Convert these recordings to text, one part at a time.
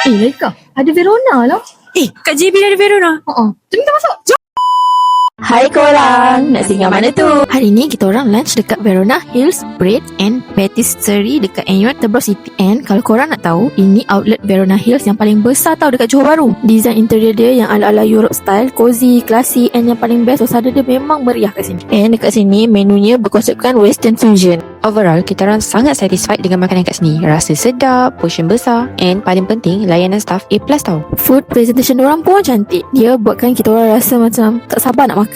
Leka, ada Verona lah. Kat JB dah ada Verona. Jom kita masuk. Hai korang, nak singgah mana tu? Hari ni kita orang lunch dekat Verona Hills Bread and Patisserie dekat NUS Tebrow City. And kalau korang nak tahu, ini outlet Verona Hills yang paling besar tau dekat Johor Bahru. Design interior dia yang ala-ala Europe style, cozy, classy, and yang paling best, suasana dia memang meriah kat sini. And dekat sini menunya berkonsepkan Western fusion. Overall, kita orang sangat satisfied dengan makanan kat sini. Rasa sedap, portion besar, and paling penting, layanan staff A+ tau. Food presentation diorang pun cantik. Dia buatkan kita orang rasa macam tak sabar nak makan.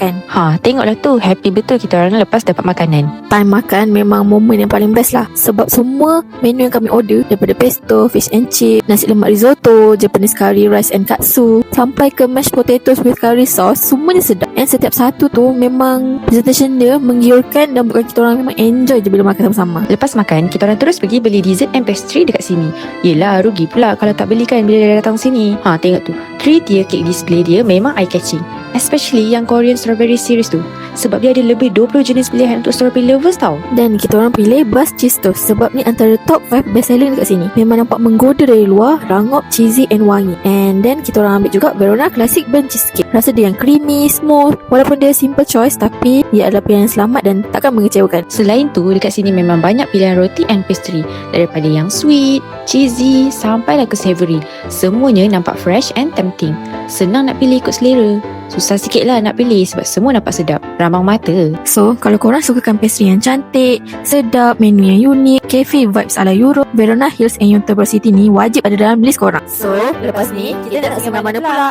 Tengoklah tu, happy betul kita orang lepas dapat makanan. Time makan memang momen yang paling best lah. Sebab semua menu yang kami order, daripada pesto, fish and chip, nasi lemak risotto, Japanese curry rice and katsu, sampai ke mashed potatoes with curry sauce, semuanya sedap. And setiap satu tu memang presentation dia menggiurkan dan buatkan kita orang memang enjoy je bila makan sama-sama. Lepas makan, kita orang terus pergi beli dessert and pastry dekat sini. Yelah, rugi pula kalau tak belikan bila dah datang sini. Tengok tu, 3-tier cake display dia memang eye-catching. Especially yang Korean Strawberry Series tu. Sebab dia ada lebih 20 jenis pilihan untuk strawberry lovers tau. Dan kita orang pilih Bus Cheese Toast sebab ni antara top 5 best selling dekat sini. Memang nampak menggoda dari luar, rangup, cheesy and wangi. And then kita orang ambil juga Verona Classic Burnt Cheesecake. Rasa dia yang creamy, smooth. Walaupun dia simple choice, tapi dia adalah pilihan yang selamat dan takkan mengecewakan. Selain tu, dekat sini memang banyak pilihan roti and pastry. Daripada yang sweet, cheesy, sampailah ke savory. Semuanya nampak fresh and tempting. Senang nak pilih ikut selera. Susah sikit lah nak pilih sebab semua nampak sedap, ramang mata. So, kalau korang sukakan pastry yang cantik, sedap, menu yang unik, cafe vibes ala Europe, Verona Hills and NUS Tebrow City ni wajib ada dalam list korang. So, lepas ni kita nak singgah mana pula?